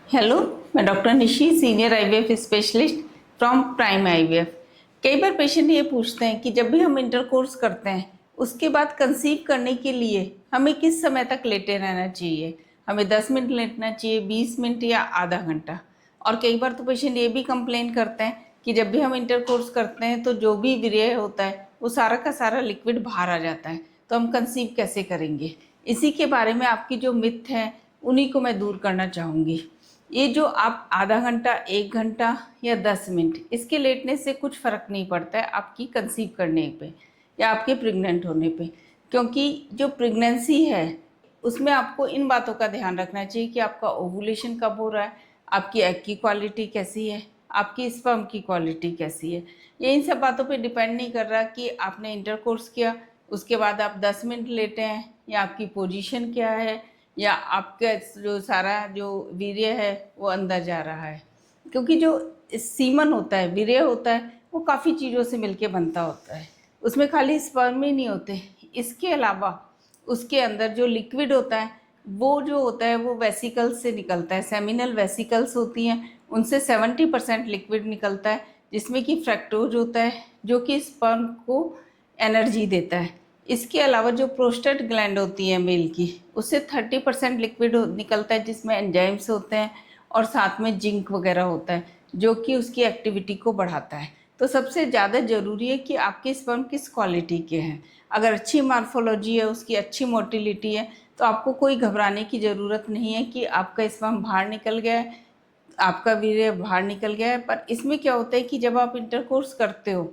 Hello, मैं doctor Nishi, senior IVF specialist from prime IVF. कई बार patient ये पूछते हैं कि जब भी हम इंटरकोर्स करते हैं उसके बाद कंसीव करने के लिए हमें किस समय तक लेटे रहना चाहिए। हमें 10 मिनट लेटना चाहिए, 20 मिनट या आधा घंटा। और कई बार तो पेशेंट ये भी कंप्लेन करते हैं कि जब भी हम इंटरकोर्स करते हैं तो जो भी वीर्य होता है वो सारा का सारा लिक्विड बाहर आ जाता है, तो हम कंसीव कैसे करेंगे। इसी के बारे में आपकी जो मिथ है उन्हीं को मैं दूर करना चाहूँगी। ये जो आप आधा घंटा, 1 घंटा या 10 मिनट इसके लेटने से कुछ फ़र्क नहीं पड़ता है आपकी कंसीव करने पे या आपके प्रेग्नेंट होने पे। क्योंकि जो प्रेगनेंसी है उसमें आपको इन बातों का ध्यान रखना चाहिए कि आपका ओवुलेशन कब हो रहा है, आपकी एग की क्वालिटी कैसी है, आपकी स्पर्म की क्वालिटी कैसी है। ये इन सब बातों पे डिपेंड नहीं कर रहा कि आपने इंटरकोर्स किया उसके बाद आप 10 मिनट लेटे हैं या आपकी पोजीशन क्या है या आपका जो सारा जो वीर्य है वो अंदर जा रहा है। क्योंकि जो सीमन होता है, वीर्य होता है, वो काफ़ी चीज़ों से मिलके बनता होता है। उसमें खाली स्पर्म ही नहीं होते, इसके अलावा उसके अंदर जो लिक्विड होता है वो जो होता है वो वेसिकल्स से निकलता है। सेमिनल वेसिकल्स होती हैं, उनसे 70% लिक्विड निकलता है, जिसमें कि फ्रक्टोज होता है जो कि स्पर्म को एनर्जी देता है। इसके अलावा जो प्रोस्टेट ग्लैंड होती है मेल की, उससे 30% लिक्विड निकलता है जिसमें एंजाइम्स होते हैं और साथ में जिंक वगैरह होता है जो कि उसकी एक्टिविटी को बढ़ाता है। तो सबसे ज़्यादा ज़रूरी है कि आपके स्पर्म किस क्वालिटी के हैं। अगर अच्छी मार्फोलॉजी है, उसकी अच्छी मोटिलिटी है, तो आपको कोई घबराने की ज़रूरत नहीं है कि आपका स्पर्म बाहर निकल गया है, आपका वीर्य बाहर निकल गया है। पर इसमें क्या होता है कि जब आप इंटरकोर्स करते हो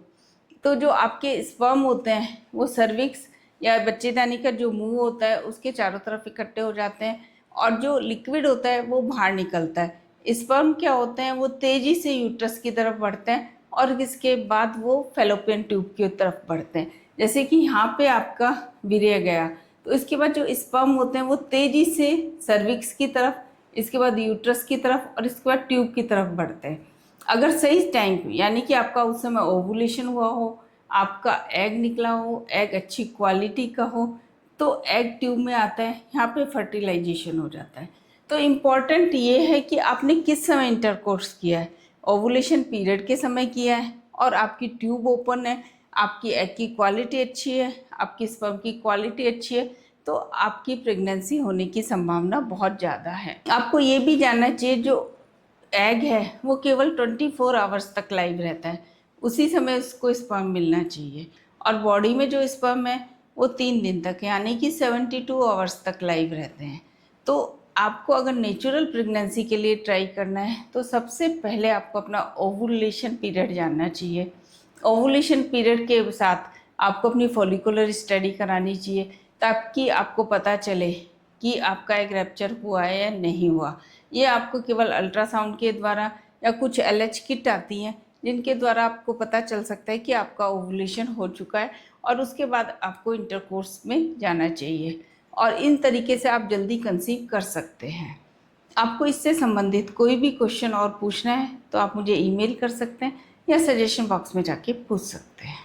तो जो आपके स्पर्म होते हैं वो सर्विक्स या बच्चेदानी का जो मुंह होता है उसके चारों तरफ इकट्ठे हो जाते हैं और जो लिक्विड होता है वो बाहर निकलता है। स्पर्म क्या होते हैं, वो तेज़ी से यूट्रस की तरफ बढ़ते हैं और इसके बाद वो फेलोपियन ट्यूब की तरफ बढ़ते हैं। जैसे कि यहाँ पे आपका वीर्य गया तो इसके बाद जो स्पर्म होते हैं वो तेज़ी से सर्विक्स की तरफ, इसके बाद यूट्रस की तरफ और इसके बाद ट्यूब की तरफ बढ़ते हैं। अगर सही टाइम पे, यानी कि आपका उस समय ओवुलेशन हुआ हो, आपका एग निकला हो, एग अच्छी क्वालिटी का हो, तो एग ट्यूब में आता है, यहाँ पे फर्टिलाइजेशन हो जाता है। तो इम्पॉर्टेंट ये है कि आपने किस समय इंटरकोर्स किया है। ओवुलेशन पीरियड के समय किया है और आपकी ट्यूब ओपन है, आपकी एग की क्वालिटी अच्छी है, आपकी स्पर्म की क्वालिटी अच्छी है, तो आपकी प्रेगनेंसी होने की संभावना बहुत ज़्यादा है। आपको ये भी जानना चाहिए जो एग है वो केवल 24 आवर्स तक लाइव रहता है, उसी समय उसको स्पर्म मिलना चाहिए। और बॉडी में जो स्पर्म है वो 3 दिन तक, यानी कि 72 आवर्स तक लाइव रहते हैं। तो आपको अगर नेचुरल प्रेगनेंसी के लिए ट्राई करना है तो सबसे पहले आपको अपना ओवुलेशन पीरियड जानना चाहिए। ओवुलेशन पीरियड के साथ आपको अपनी फॉलिकुलर स्टडी करानी चाहिए ताकि आपको पता चले कि आपका एग रैप्चर हुआ है या नहीं हुआ। ये आपको केवल अल्ट्रासाउंड के द्वारा या कुछ एलएच किट आती हैं जिनके द्वारा आपको पता चल सकता है कि आपका ओवुलेशन हो चुका है और उसके बाद आपको इंटरकोर्स में जाना चाहिए। और इन तरीके से आप जल्दी कंसीव कर सकते हैं। आपको इससे संबंधित कोई भी क्वेश्चन और पूछना है तो आप मुझे ईमेल कर सकते हैं या सजेशन बॉक्स में जाके पूछ सकते हैं।